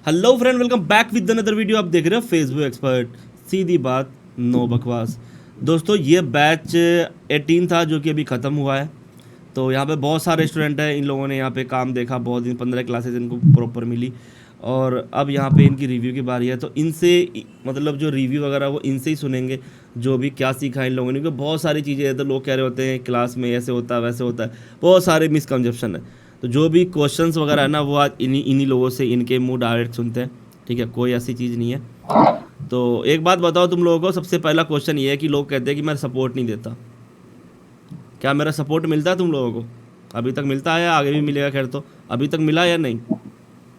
Hello friend, welcome back with another video. आप देख रहे हो फेसबुक एक्सपर्ट, सीधी बात नो बकवास। दोस्तों, ये बैच 18 था जो कि अभी ख़त्म हुआ है। तो यहाँ पे बहुत सारे स्टूडेंट हैं। इन लोगों ने यहाँ पे काम देखा, बहुत दिन 15 क्लासेस इनको प्रॉपर मिली। और अब यहाँ पे इनकी रिव्यू की बारी है। तो इनसे मतलब जो रिव्यू वगैरह वो इनसे ही सुनेंगे, जो भी क्या सीखा इन लोगों ने। क्योंकि बहुत सारी चीज़ें हैं, तो लोग कह रहे होते हैं क्लास में ऐसे होता है वैसे होता है, बहुत सारे मिसकंसेप्शन है। तो जो भी क्वेश्चंस वगैरह है ना, वो आज इन्हीं इन्हीं लोगों से इनके मुंह डायरेक्ट सुनते हैं। ठीक है, कोई ऐसी चीज़ नहीं है। तो एक बात बताओ तुम लोगों को, सबसे पहला क्वेश्चन ये है कि लोग कहते हैं कि मैं सपोर्ट नहीं देता। क्या मेरा सपोर्ट मिलता है तुम लोगों को? अभी तक मिलता है या आगे भी मिलेगा? खैर, तो अभी तक मिला या नहीं?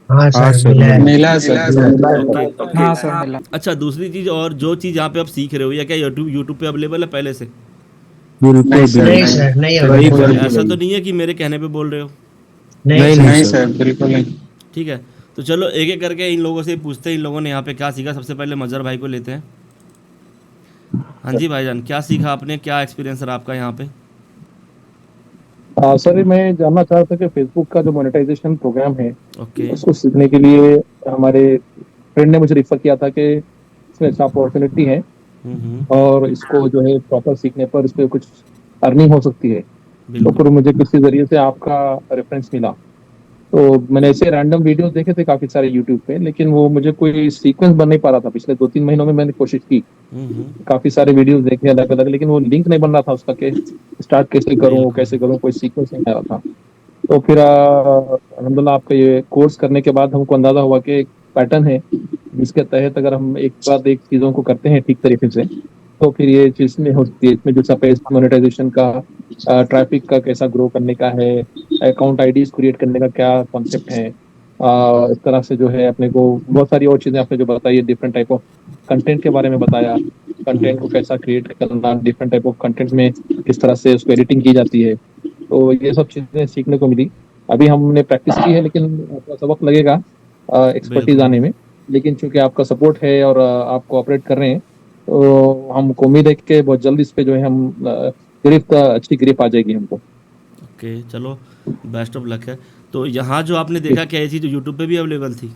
हाँ हाँ सर सर मिला है। मिला मिला सर सर मिला मिला है। ओके। हाँ सर मिला। अच्छा, दूसरी चीज़ और जो चीज़ यहाँ पे आप सीख रहे हो, या क्या यूट्यूब यूट्यूब पे अवेलेबल है पहले से? बिल्कुल नहीं भी सर नहीं नहीं। नहीं। सर, नहीं वही अवेलेबल कहीं है। बिल्कुल ऐसा तो नहीं। नहीं है कि मेरे कहने पे बोल रहे हो? नहीं नहीं सर। नहीं नहीं सर। सर बिल्कुल नहीं। ठीक है। तो चलो एक एक करके इन लोगों से पूछते हैं, इन लोगों ने यहाँ पे क्या सीखा। सबसे पहले मजहर भाई को लेते हैं। हाँ जी भाईजान, क्या सीखा आपने? क्या एक्सपीरियंस रहा आपका यहाँ पे? सर मैं जानना चाह रहा था कि फेसबुक का जो मोनेटाइजेशन प्रोग्राम है ओके। उसको सीखने के लिए हमारे फ्रेंड ने मुझे रिफर किया था कि इसमें अच्छा अपॉर्चुनिटी है हम्म। और इसको जो है प्रॉपर सीखने पर इस पे कुछ अर्निंग हो सकती है। तो बिल्कुल। फिर मुझे किसी जरिए से आपका रेफरेंस मिला। तो मैंने ऐसे रैंडम वीडियोस देखे थे काफी सारे यूट्यूब पे, लेकिन वो मुझे कोई सीक्वेंस बन नहीं पा रहा था। पिछले 2-3 महीनों में मैंने कोशिश की, हम्म। काफी सारे वीडियोस देखे अलग अलग, लेकिन वो लिंक नहीं बन रहा था उसका कि स्टार्ट बिल्कुल। कैसे करूँ, कोई सीक्वेंस नहीं आ रहा था। तो फिर अल्हम्दुलिल्लाह आपका ये कोर्स करने के बाद हमको अंदाजा हुआ कि एक पैटर्न है जिसके तहत अगर हम एक बाद एक चीज़ों को करते हैं ठीक तरीके से, तो फिर ये चीज़ में हो सकती है। इसमें जो पेज मोनेटाइजेशन का, ट्रैफिक का कैसा ग्रो करने का है, अकाउंट आईडीज क्रिएट करने का क्या कॉन्सेप्ट है, इस तरह से जो है अपने को बहुत सारी और चीज़ें आपने जो बताई है, डिफरेंट टाइप ऑफ कंटेंट के बारे में बताया, कंटेंट को कैसा क्रिएट करना, डिफरेंट टाइप ऑफ कंटेंट में किस तरह से उसको एडिटिंग की जाती है। तो ये सब चीज़ें सीखने को मिली। अभी हमने प्रैक्टिस की है, लेकिन थोड़ा सा वक्त लगेगा एक्सपर्टीज बिल्कुल। आने में। लेकिन चूंकि आपका सपोर्ट है और आप कोऑपरेट कर रहे हैं, तो हमको उम्मीद है कि बहुत जल्द इस पे जो है हम अच्छी ग्रिप आ जाएगी हमको। ओके, चलो, बेस्ट ऑफ लक है। तो यहाँ जो आपने देखा, क्या ये चीज़ यूट्यूब पे भी अवेलेबल थी?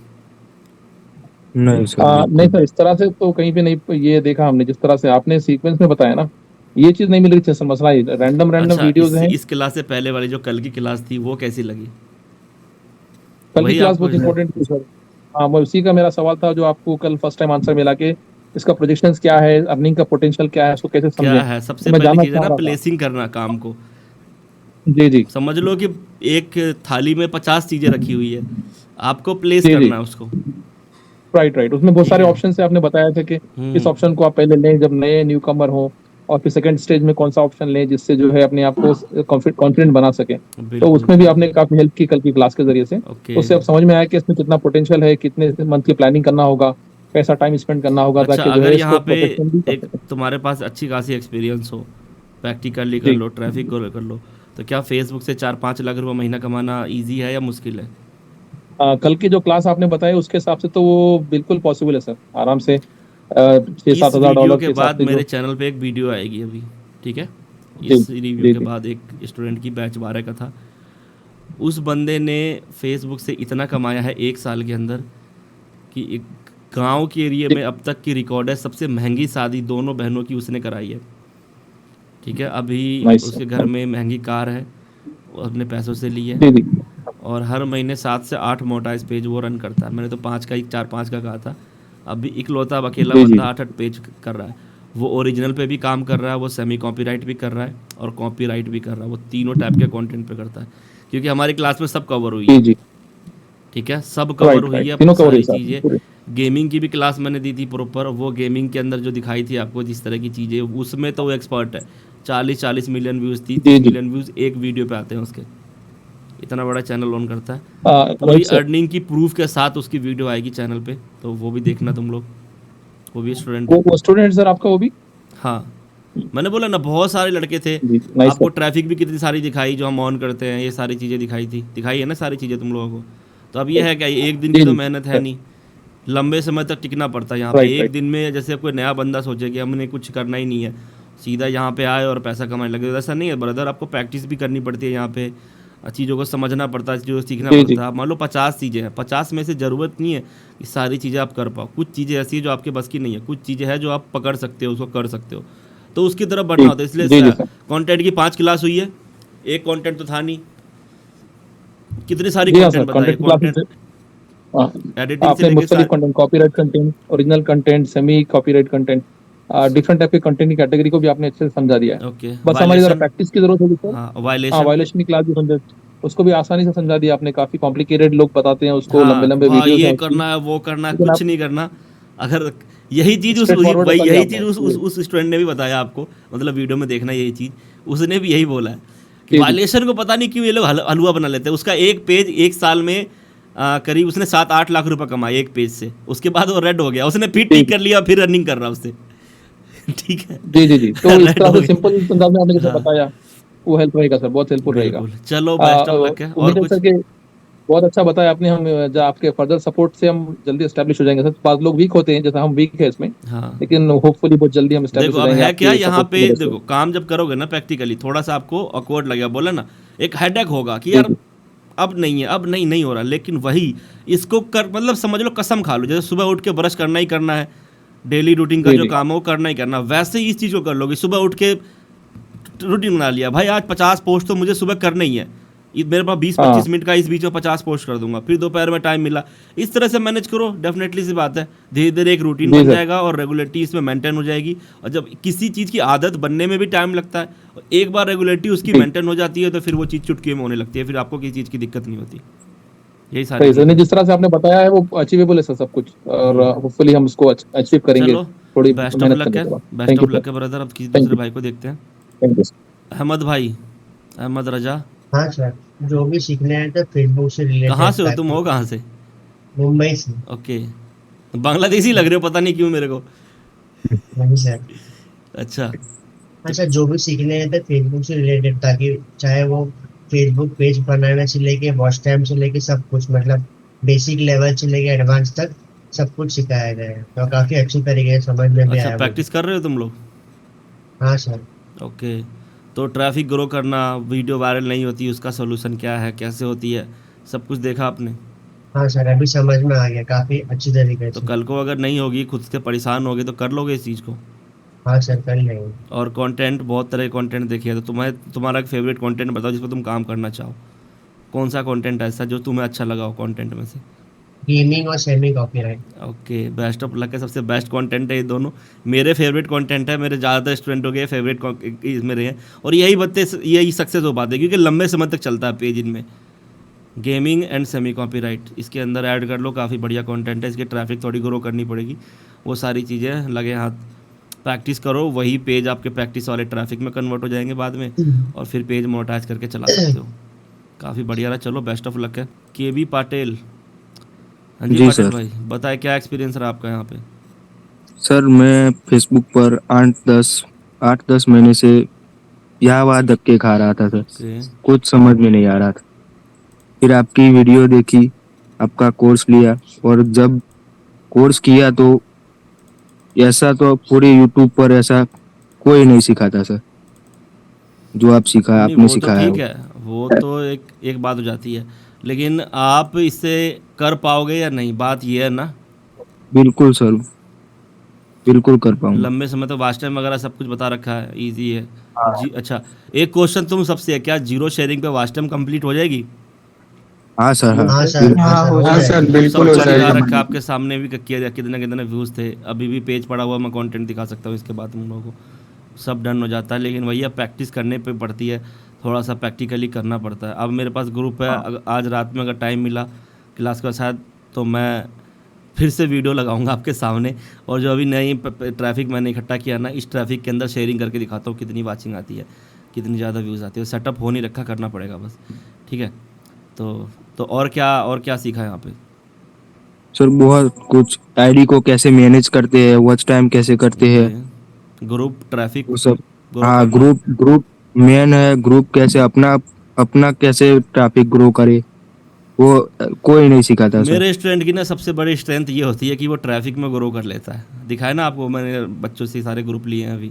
नहीं सर नहीं बिल्कुल। सर, इस तरह से तो कहीं पे नहीं ये देखा हमने, जिस तरह से आपने सीक्वेंस में बताया ना, ये चीज नहीं मिल रही थी। सर मसला ये रैंडम रैंडम अच्छा, वीडियोस हैं। इस क्लास से पहले वाली जो कल की क्लास थी, वो कैसी लगी? कल की वही क्लास आपको? बहुत इंपॉर्टेंट थी सर। हाँ, मैं उसी का मेरा सवाल था जो आपको कल फर्स्ट टाइम आंसर मिला कि इसका प्रोजेक्शंस क्या है, अर्निंग का पोटेंशियल क्या है, उसको कैसे क्या समझें। है तो सबसे मैं पहली जानना चीज़ है चाह ना, रहा था। प्लेसिंग करना काम को। जी जी। समझ लो कि एक थाली में 50 चीज़ें रखी हुई है, आपको प्लेस जी जी। करना है उसको। राइट राइट, उसमें बहुत ठीक सारे है। ऑप्शन से आपने बताया था कि इस हम्म। ऑप्शन को आप पहले लें जब नए न्यू कमर हो, और फिर सेकंड स्टेज में कौन सा ऑप्शन लें जिससे जो है अपने आप को कॉन्फिडेंट बना सके। तो बिल्कुल उसमें भी बिल्कुल। आपने काफी हेल्प की कल की क्लास के जरिए से। तो ओके। उससे अब समझ में आया कि इसमें कितना पोटेंशियल है, कितने मंथ की प्लानिंग करना होगा, कैसा टाइम स्पेंड करना होगा, अच्छा, ताकि जो अगर है यहाँ इसको पे प्रोफेशनली कर एक सके। तुम्हारे पास अच्छी खासी एक्सपीरियंस हो, प्रैक्टिकली कर जी। लो, ट्रैफिक को कर लो, तो क्या फेसबुक से 4-5 लाख रुपए महीना कमाना इजी है या मुश्किल है? कल की जो क्लास आपने बताई उसके हिसाब से तो वो बिल्कुल पॉसिबल है सर, आराम से 6-7 इस हजार वीडियो डॉलर के के हिसाब बाद से जो। मेरे चैनल पे एक वीडियो आएगी अभी। ठीक है। जी इस रिव्यू जी के जी। बाद एक स्टूडेंट की बैच 12 का था। उस बंदे ने फेसबुक से इतना कमाया है 1 साल के अंदर कि एक गांव के एरिया जी। में अब तक की रिकॉर्ड है, सबसे महंगी शादी दोनों बहनों की उसने कराई है। ठीक है। अभी नाइस उसके घर सर। में महंगी कार है, वो अपने पैसों से ली है। जी जी। और हर महीने 7 से 8 मोटाइज पेज वो रन करता है। मैंने तो 5 का ही 4-5 का कहा था। अभी इकलौता अब अकेला जी जी। बंदा 8-8 पेज कर रहा है। वो ओरिजिनल पे भी काम कर रहा है, वो सेमी कॉपीराइट भी कर रहा है, और कॉपीराइट भी कर रहा है। वो तीनों टाइप के कंटेंट पे करता है, क्योंकि हमारी क्लास में सब कवर हुई जी है। जी। ठीक है, सब कवर राइट हुई राइट, है तीनों कवर है सारी साहब चीज़ें। पूरे। गेमिंग की भी क्लास मैंने दी थी प्रॉपर। वो गेमिंग के अंदर जो दिखाई थी आपको जिस तरह की चीज़ें, उसमें तो वो एक्सपर्ट है। 40-40 मिलियन व्यूज़ थी, जी तीस जी। मिलियन व्यूज़ एक वीडियो पे आते हैं उसके। इतना बड़ा चैनल ऑन करता है। पूरी राइट सर। अर्निंग की प्रूफ के साथ उसकी वीडियो आएगी चैनल पे, तो वो भी देखना तुम लोग। वो भी स्टूडेंट है। वो स्टूडेंट सर आपका वो भी। हाँ, मैंने बोला ना, बहुत सारे लड़के थे। जी नाइस आपको सर। ट्रैफिक भी कितनी सारी दिखाई जो हम ऑन करते हैं, ये सारी चीज़ें दिखाई थी, दिखाई है ना सारी चीज़ें तुम लोगों को। तो अब ये है क्या, ये एक दिन की जी तो जी मेहनत है सर। नहीं, लंबे समय तक टिकना पड़ता है यहाँ पे। राइट एक राइट। दिन में जैसे कोई नया बंदा सोचे कि हमने कुछ करना ही नहीं है, सीधा यहाँ पे आए और पैसा कमाने लगे, तो ऐसा नहीं है ब्रदर। आपको प्रैक्टिस भी करनी पड़ती है यहाँ पे। चीज़ों को समझना पड़ता है, चीज़ों को सीखना जी जी पड़ता है। मान लो 50 चीज़ें हैं, 50 में से ज़रूरत नहीं है कि सारी चीज़ें आप कर पाओ। कुछ चीज़ें ऐसी है जो आपके बस की नहीं है, कुछ चीज़ें हैं जो आप पकड़ सकते हो, उसको कर सकते हो, तो उसकी तरफ बढ़ना जी होता है। इसलिए जी जी सर। कंटेंट की 5 क्लास हुई है, एक कंटेंट तो था नहीं, कितनी सारी जी हाँ सर, कंटेंट बताइए। कंटेंट की क्लासेस कंटेंट है। हाँ, एडिटिंग से आपने लेके मुख्तलिफ content, copyright content, original content, semi copyright content, different type के कंटेंट की कैटेगरी को भी आपने अच्छे से समझा दिया है। ओके, बस हमारी जरा वायलेशन, प्रैक्टिस की जरूरत होगी सर। हाँ हाँ, वायलेशन, वायलेशन की क्लास भी समझा, उसको भी आसानी से समझा दिया आपने। काफी कॉम्प्लिकेटेड लोग बताते हैं उसको, लंबे हाँ लंबे भाई वीडियोस हैं ये उसकी, करना है, वो करना है, लेकिन कुछ आप नहीं करना। अगर यही चीज़ स्ट्रेट फॉरवर्ड वही बता दिया यही आपने। चीज़ जी उस स्टूडेंट ने भी बताया आपको, मतलब वीडियो में देखना यही चीज़, उसने भी यही बोला है कि जी जी वायलेशन को पता नहीं क्यों ये लोग हलवा बना लेते हैं। उसका एक पेज एक साल में करीब उसने 7-8 लाख रुपए कमाए एक पेज से, उसके बाद वो रेड हो गया, उसने फिर जी ठीक कर लिया, फिर रनिंग कर रहा उससे। ठीक है। जी जी जी। तो इस रेड तरह हो से सिंपल गया। अंदाज में आपने जैसे हाँ बताया, वो हेल्प रहेगा सर, बहुत हेल्पफुल रहेगा। बिल्कुल, चलो बेस्ट ऑफ लक है। और उम्मीद है कुछ? सर कि बहुत अच्छा बताया आपने। हम जो आपके फर्दर सपोर्ट से हम जल्दी एस्टेब्लिश हो जाएंगे सर। बाद लोग वीक होते हैं, जैसा हम वीक है इसमें, हाँ लेकिन होपफुली बहुत जल्दी हम देखो एस्टेब्लिश हो अब जाएंगे है क्या आपके यहाँ सपोर्ट की पे, वजह से। देखो काम जब करोगे ना प्रैक्टिकली, थोड़ा सा आपको ऑकवर्ड लगेगा, बोला ना, एक हेडेक होगा कि जी यार जी अब नहीं है, अब नहीं नहीं हो रहा, लेकिन वही इसको कर, मतलब समझ लो कसम खा लो, जैसे सुबह उठ के ब्रश करना ही करना है, डेली रूटीन का जी जो जी काम है वो करना ही करना, वैसे ही इस चीज़ को कर लोगे। सुबह उठ के रूटीन बना लिया भाई, आज 50 पोस्ट तो मुझे सुबह करना ही है, मेरे पास बीस हाँ पच्चीस मिनट का, इस बीच में 50 पोस्ट कर दूंगा, फिर दोपहर में टाइम मिला, इस तरह से मैनेज करो, डेफिनेटली सी बात है धीरे धीरे एक रूटीन जी बन सर। जाएगा और रेगुलरिटी इसमें मेंटेन हो जाएगी। और जब किसी चीज़ की आदत बनने में भी टाइम लगता है, और एक बार रेगुलरिटी उसकी जी मेंटेन हो जाती है, तो फिर वो चीज़ चुटकी में होने लगती है, फिर आपको किसी चीज़ की दिक्कत नहीं होती। यही सारी सही सर, चीज़ें नहीं हैं। जिस तरह से आपने बताया है वो अचीवेबल है सर सब कुछ, और हम्म, होपफुली हम उसको अचीव करेंगे चलो थोड़ी बेस्ट ऑफ मेहनत लक करने है, के बाद। Best thank of you sir. Luck है ब्रदर। अब किसी थैंक दूसरे यू भाई को देखते हैं। Thank you sir. अहमद भाई, अहमद रजा, हाँ सर, जो भी सीखने हैं तो फेसबुक से कहाँ रिलेटेड से हो तुम, हो प्रैक्टिस। कहाँ से? मुंबई से। ओके, बांग्लादेशी लग रहे हो, पता नहीं क्यों मेरे को। नहीं सर। अच्छा, हाँ तो सर, जो भी सीखने हैं तो फेसबुक से रिलेटेड, ताकि चाहे वो फेसबुक पेज बनाने से लेके वॉच टाइम से लेके सब कुछ, मतलब बेसिक लेवल से लेके एडवांस तक सब कुछ सिखाया गया है, तो काफी अच्छी तरीके से समझ में भी अच्छा आया मुझे। प्रैक्टिस कर रहे हो तुम लोग? हाँ सर। ओके, तो ट्रैफिक ग्रो करना, वीडियो वायरल नहीं होती, उसका सॉल्यूशन क्या है, कैसे होती है, सब कुछ देखा आपने? हाँ सर, अभी समझ में आ गया काफी अच्छी तरीके तो से। कल को अगर नहीं होगी, खुद से परेशान होगे, तो कर लोगे इस चीज़ को। हाँ सर, कर लेंगे। और कंटेंट, बहुत तरह के कंटेंट देखिए, तो तुम्हारा एक फेवरेट कंटेंट बताओ जिस पर तुम काम करना चाहो। कौन सा कंटेंट ऐसा जो तुम्हें अच्छा लगा हो कंटेंट में से? गेमिंग और semi copyright. Okay, best of luck है, सबसे बेस्ट कंटेंट है ये दोनों। मेरे फेवरेट कंटेंट है, मेरे ज़्यादातर स्टूडेंटों के फेवरेट इसमें रहे हैं, और यही बत्ते यही सक्सेस हो पाते हैं, क्योंकि लंबे समय तक चलता है पेज इनमें। गेमिंग एंड सेमी कॉपीराइट इसके अंदर ऐड कर लो, काफ़ी बढ़िया कंटेंट है, इसकी ट्रैफिक थोड़ी ग्रो करनी पड़ेगी, वो सारी चीज़ें लगे हाथ प्रैक्टिस करो, वही पेज आपके प्रैक्टिस वाले ट्रैफिक में कन्वर्ट हो जाएंगे बाद में, और फिर पेज मोनेटाइज करके चला सकते हो। काफ़ी बढ़िया रहा, चलो बेस्ट ऑफ लक है। के बी पाटिल, हाँ जी जी पाटिल सर। भाई, बताए क्या एक्सपीरियंस रहा आपका यहाँ पे? सर मैं फेसबुक पर 8-10 महीने से यहाँ वहाँ धक्के खा रहा था सर। ओके, कुछ समझ में नहीं आ रहा था। फिर आपकी वीडियो देखी, आपका कोर्स लिया, और जब कोर्स किया तो ऐसा तो पूरे यूट्यूब पर ऐसा कोई नहीं सिखाता सर, जो आप सिखा नहीं आपने वो तो सिखाया ठीक हो। है, वो तो एक एक बात हो जाती है, लेकिन आप इससे कर पाओगे या नहीं, बात ये है ना। बिल्कुल सर, बिल्कुल कर पाऊंगा। लंबे समय तो वाच टाइम वगैरह सब कुछ बता रखा है, इजी है। हाँ जी अच्छा, एक क्वेश्चन तुम सबसे है, क्या जीरो शेयरिंग पे वाच टाइम कंप्लीट हो जाएगी? हाँ सर, हाँ हाँ सर, हाँ बिल्कुल। सर, हो हाँ सर, जाएगी। बिल्कुल हो सबको दिखा जाएगी। रखा है आपके सामने भी, किया कितने कितने व्यूज़ थे, अभी भी पेज पड़ा हुआ, मैं कंटेंट दिखा सकता हूँ इसके बाद तुम लोगों को, सब डन हो जाता है। लेकिन भैया प्रैक्टिस करने पे पड़ती है, थोड़ा सा प्रैक्टिकली करना पड़ता है। अब मेरे पास ग्रुप है, आज रात में अगर टाइम मिला क्लास का शायद, तो मैं फिर से वीडियो लगाऊंगा आपके सामने, और जो अभी नई ट्रैफिक मैंने इकट्ठा किया ना, इस ट्रैफिक के अंदर शेयरिंग करके दिखाता हूँ कितनी वाचिंग आती है, कितनी ज़्यादा व्यूज़ आती है। सेटअप हो नहीं रखा, करना पड़ेगा बस, ठीक है। तो और क्या सीखा है यहाँ पे? सर बहुत कुछ, आईडी को कैसे मैनेज करते हैं, वॉच टाइम कैसे करते ओके, हैं, ग्रुप ट्रैफिक वो सब। ग्रो हाँ, करना। ग्रुप ग्रुप मेन है। ग्रुप कैसे अपना अपना कैसे ट्रैफिक ग्रो करे, वो कोई नहीं सिखाता सर। मेरे स्टूडेंट की ना सबसे बड़ी स्ट्रेंथ ये होती है कि वो ट्रैफिक में ग्रो कर लेता है, दिखाया ना आपको मैंने, बच्चों से सारे ग्रुप लिए हैं अभी,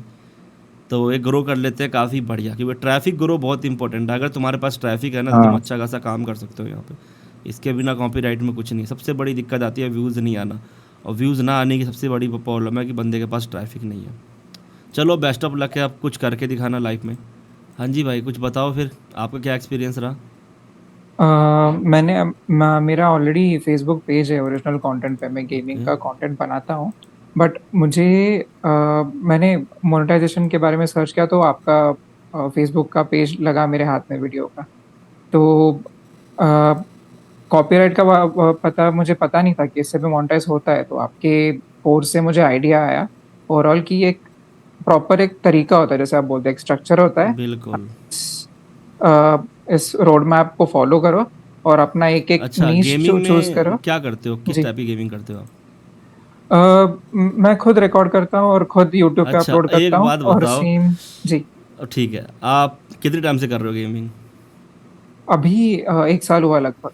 तो ये ग्रो कर लेते हैं काफ़ी बढ़िया, क्योंकि ट्रैफिक ग्रो बहुत इंपॉर्टेंट है। अगर तुम्हारे पास ट्रैफिक है ना तो तुम हाँ अच्छा खासा काम कर सकते हो यहाँ पे। इसके बिना कॉपीराइट में कुछ नहीं। सबसे बड़ी दिक्कत आती है व्यूज़ नहीं आना, और व्यूज़ ना आने की सबसे बड़ी प्रॉब्लम है कि बंदे के पास ट्रैफिक नहीं है। चलो बेस्ट ऑफ लक है, आप कुछ करके दिखाना लाइफ में। हाँ जी भाई, कुछ बताओ फिर, आपका क्या एक्सपीरियंस रहा? मेरा ऑलरेडी फेसबुक पेज है ओरिजिनल कंटेंट पे, मैं गेमिंग ओके। का कंटेंट बनाता हूँ। बट मुझे मैंने मोनेटाइजेशन के बारे में सर्च किया तो आपका फेसबुक का पेज लगा मेरे हाथ में वीडियो का। तो कॉपीराइट का पता मुझे पता नहीं था कि इससे भी मोनेटाइज होता है, तो आपके कोर्स से मुझे आइडिया आया ओवरऑल कि एक प्रॉपर एक तरीका होता है, जैसे आप बोलते हैं एक स्ट्रक्चर होता है। बिल्कुल। इस रोड मैप को फॉलो करो और अपना एक एक अच्छा, नीश गेमिंग चूज में करो। क्या करते हो, किस जी। टाइप की गेमिंग करते हो आप? मैं खुद रिकॉर्ड करता हूँ और खुद यूट्यूब पे अच्छा, अपलोड करता एक हूँ बात और बताओ। सेम। जी। ठीक है, आप कितने टाइम से कर रहे हो गेमिंग? अभी 1 साल हुआ लगभग।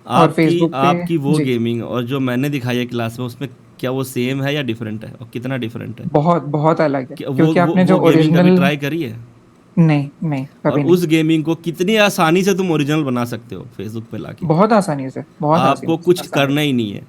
और आपकी फेसबुक पे। आपकी वो जी। गेमिंग और जो मैंने दिखाई है क्लास में, उसमें क्या वो सेम है या डिफरेंट है, और कितना डिफरेंट है? बहुत बहुत अलग है क्या क्योंकि आपने जो वो गेमिंग कभी ओरिजिनल। ट्राई करी है? नहीं नहीं, और कभी नहीं। उस गेमिंग को कितनी आसानी से तुम ओरिजिनल बना सकते हो फेसबुक पे लाके। बहुत आसानी से, बहुत आपको आसानी कुछ आसानी करना से। ही नहीं है,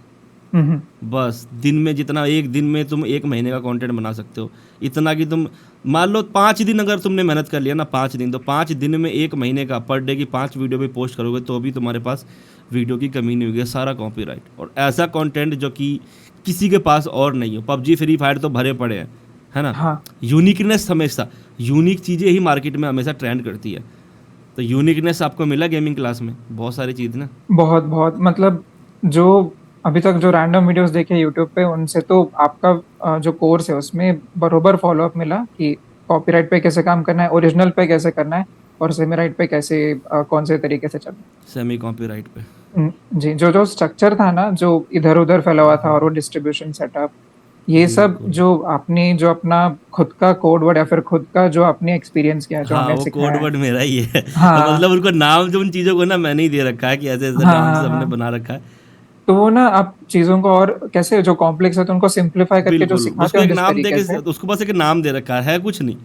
हम्म। बस दिन में जितना, एक दिन में तुम 1 महीने का कंटेंट बना सकते हो। इतना कि तुम मान लो 5 दिन अगर तुमने मेहनत कर लिया ना, 5 दिन, तो 5 दिन में 1 महीने का पर डे की 5 वीडियो भी पोस्ट करोगे तो भी तुम्हारे पास वीडियो की कमी नहीं होगी। सारा कॉपीराइट और ऐसा कंटेंट जो कि किसी के पास और नहीं हो। पबजी फ्री फायर तो भरे पड़े हैं, है ना। हाँ। यूनिकनेस, हमेशा यूनिक चीज़ें ही मार्केट में हमेशा ट्रेंड करती है। तो यूनिकनेस आपको मिला गेमिंग क्लास में, बहुत सारी चीज़ ना। बहुत बहुत मतलब जो अभी तक जो रैंडम वीडियोस देखे यूट्यूब पे, उनसे तो आपका जो कोर्स है उसमें बरोबर फॉलोअप मिला कि कॉपीराइट पे कैसे काम करना है, ओरिजिनल पे कैसे करना है, और सेमी राइट पे कैसे कौन से तरीके से चलना सेमी कॉपीराइट पे। है। जी, जो जो स्ट्रक्चर था ना, जो इधर उधर फैला हुआ था, और वो डिस्ट्रीब्यूशन सेटअप, ये सब बिल्कुल। जो आपने जो अपना खुद का कोड वर्ड या फिर खुद का जो आपने एक्सपीरियंस किया, जो हाँ, हमें वो कोड सिखाया है। वर्ड मेरा ही है। और हाँ मतलब उनको नाम, जो उन चीज़ों को ना मैंने ही दे रखा है कि ऐसे ऐसे हाँ नाम हाँ से हमने हाँ। बना रखा है। तो वो ना आप चीजों को और कैसे जो कॉम्प्लेक्स है तो उनको सिंप्लीफाई करके जो बिल्कुल, सिखाते उसको हो एक जिस नाम दे तरीके के, से। उसको बस एक नाम दे रखा है कुछ नहीं।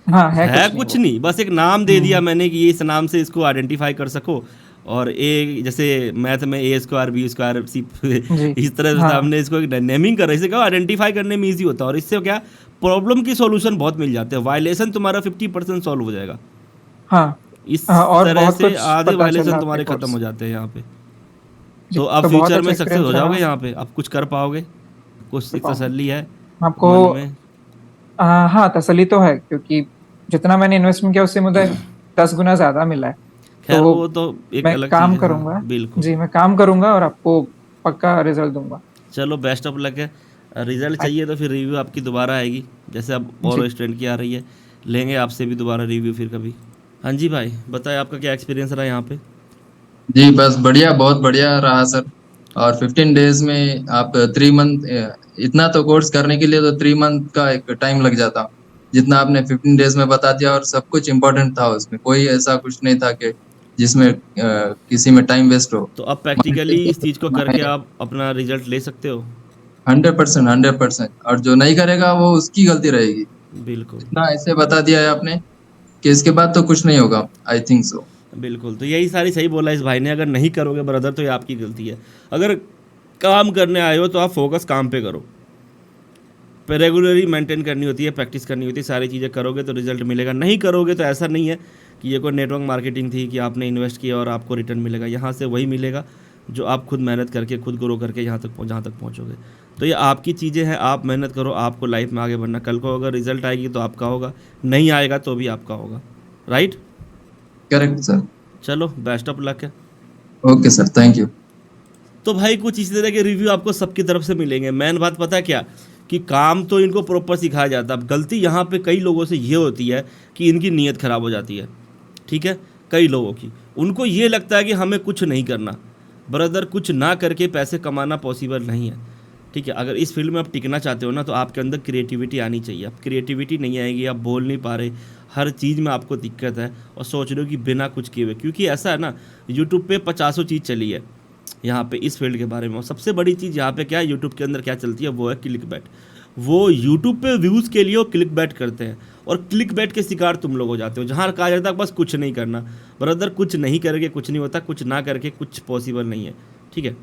हाँ, है है कुछ नहीं कुछ वो। नहीं, बस एक नाम दे दिया हम्म। मैंने कि ये इस नाम से इसको आइडेंटिफाई कर सको। और ए, जैसे मैथ में A²B²C, जी। इस तरह से हाँ हमने इसको एक नेमिंग कर रहे, इसे क्या आइडेंटिफाई करने में ईजी होता है। और इससे क्या, प्रॉब्लम की सॉल्यूशन बहुत मिल जाते हैं। वायलेशन तुम्हारा 50% सॉल्व हो जाएगा। हाँ इस हाँ, और तरह बहुत से कुछ आधे पता चला वायलेशन आपके तुम्हारे खत्म कोर्स हो से। जाते हैं यहाँ पे। जी, तो आप तो बहुत फ्यूचर अच्छा में सक्सेस एक्सपीरियंस हो रहा। जाओगे यहाँ पे, आप कुछ कर पाओगे, कुछ कर एक पाऊंगा तसल्ली है मैं आपको। मन में। हाँ, तसल्ली तो है क्योंकि जितना मैंने इन्वेस्टमेंट किया उससे मुझे 10 गुना ज्यादा मिला है। खैर तो वो तो एक मैं अलग चीज़ काम है, करूंगा। हाँ बिल्कुल। जी, मैं काम करूंगा और आपको पक्का रिजल्ट दूंगा। चलो बेस्ट ऑफ लक है। रिजल्ट आ- चाहिए तो फिर रिव्यू आपकी दोबारा आएगी, जैसे अब और जी। स्टूडेंट की आ रही है। लेंगे आपसे भी दोबारा रिव्यू फिर कभी। हाँ जी भाई, बताएं आपका क्या एक्सपीरियंस रहा यहाँ पे? जी बस बढ़िया, बहुत बढ़िया रहा सर। और 15 डेज में आप 3 मंथ, इतना तो कोर्स करने के लिए तो 3 मंथ का एक टाइम लग जाता। जितना आपने 15 डेज में बता दिया, और सब कुछ इम्पोर्टेंट था उसमें, कोई ऐसा कुछ नहीं था कि जिसमें किसी में टाइम वेस्ट हो। तो अब प्रैक्टिकली इस चीज़ को करके आप अपना रिजल्ट ले सकते हो। 100%, 100%। और जो नहीं करेगा वो उसकी गलती रहेगी। बिल्कुल। इतना ऐसे बता दिया है आपने कि इसके बाद तो कुछ नहीं होगा, आई थिंक सो। बिल्कुल, तो यही सारी सही बोला इस भाई ने। अगर नहीं करोगे ब्रदर तो ये आपकी गलती है। अगर काम करने आए हो तो आप फोकस काम पे करो, पे रेगुलरली मेंटेन करनी होती है, प्रैक्टिस करनी होती है। सारी चीज़ें करोगे तो रिजल्ट मिलेगा, नहीं करोगे तो ऐसा नहीं है कि ये कोई नेटवर्क मार्केटिंग थी कि आपने इन्वेस्ट किया और आपको रिटर्न मिलेगा। यहाँ से वही मिलेगा जो आप खुद मेहनत करके, खुद ग्रो करके जहाँ तक पहुँचोगे। तो ये आपकी चीज़ें हैं, आप मेहनत करो, आपको लाइफ में आगे बढ़ना। कल को अगर रिजल्ट आएगी तो आपका होगा, नहीं आएगा तो भी आपका होगा। राइट। Correct sir. चलो बेस्ट ऑफ लक है। Okay sir, thank you. तो भाई कुछ इसी तरह के रिव्यू आपको सबकी तरफ से मिलेंगे। मेन बात पता है क्या, कि काम तो इनको प्रॉपर सिखाया जाता है। अब गलती यहाँ पे कई लोगों से ये होती है कि इनकी नीयत ख़राब हो जाती है। ठीक है, कई लोगों की, उनको ये लगता है कि हमें कुछ नहीं करना। ब्रदर, कुछ ना करके पैसे कमाना पॉसिबल नहीं है। ठीक है, अगर इस फील्ड में आप टिकना चाहते हो ना तो आपके अंदर क्रिएटिविटी आनी चाहिए। अब क्रिएटिविटी नहीं आएगी, आप बोल नहीं पा रहे, हर चीज़ में आपको दिक्कत है और सोच रहे हो कि बिना कुछ किए हुए। क्योंकि ऐसा है ना, यूट्यूब पे 50 चीज़ चली है यहाँ पे इस फील्ड के बारे में। और सबसे बड़ी चीज़ यहाँ पे क्या है, यूट्यूब के अंदर क्या चलती है, वो है क्लिक बैट। वो यूट्यूब पे व्यूज़ के लिए वो क्लिक बैट करते हैं। और क्लिक बैट के शिकार तुम लोग हो जाते हो, जहाँ कहा जाता है बस कुछ नहीं करना। ब्रदर कुछ नहीं करके कुछ नहीं होता, कुछ ना करके कुछ पॉसिबल नहीं है, ठीक है।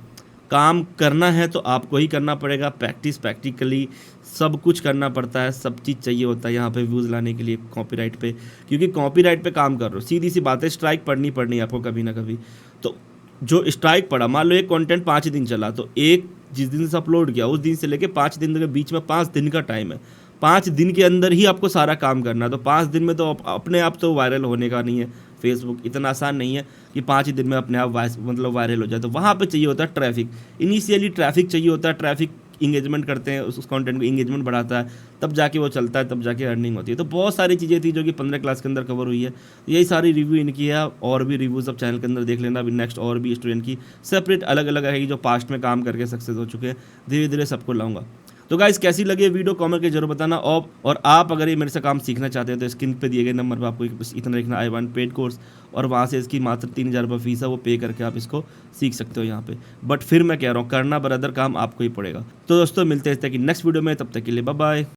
काम करना है तो आपको ही करना पड़ेगा, प्रैक्टिकली सब कुछ करना पड़ता है, सब चीज़ चाहिए होता है यहाँ पे व्यूज़ लाने के लिए कॉपीराइट पे, क्योंकि कॉपीराइट पे काम कर रहे हो, सीधी सी बात है, स्ट्राइक पड़नी है आपको कभी ना कभी। तो जो स्ट्राइक पड़ा, मान लो एक कंटेंट 5 दिन चला, तो एक जिस दिन से अपलोड किया उस दिन से लेके 5 दिन के बीच में 5 दिन का टाइम है, 5 दिन के अंदर ही आपको सारा काम करना है। तो 5 दिन में तो अपने आप तो वायरल होने का नहीं है, फेसबुक इतना आसान नहीं है कि 5 ही दिन में अपने आप मतलब वायरल हो जाए। तो वहाँ पे चाहिए होता है ट्रैफिक, इनिशियली ट्रैफिक चाहिए होता है, ट्रैफिक इंगेजमेंट करते हैं, उस कंटेंट को इंगेजमेंट बढ़ाता है, तब जाके वो चलता है, तब जाके अर्निंग होती है। तो बहुत सारी चीज़ें थी जो कि 15 क्लास के अंदर कवर हुई है, यही सारी रिव्यू इनकी है। और भी रिव्यूज़ अब चैनल के अंदर देख लेना, अभी नेक्स्ट और भी स्टूडेंट की सेपरेट अलग अलग रहेगी जो पास्ट में काम करके सक्सेस हो चुके हैं, धीरे धीरे सबको लाऊंगा। तो गाइस कैसी लगी वीडियो कमेंट के जरूर बताना। और आप अगर ये मेरे से काम सीखना चाहते हैं तो स्क्रीन पे दिए गए नंबर पर आपको बस इतना लिखना I want पेड कोर्स, और वहाँ से इसकी मात्र 3000 रुपये फीस है, वो पे करके आप इसको सीख सकते हो यहाँ पे। बट फिर मैं कह रहा हूँ करना ब्रदर काम आपको ही पड़ेगा। तो दोस्तों मिलते हैं इस तरह की नेक्स्ट वीडियो में, तब तक के लिए बाय बाय।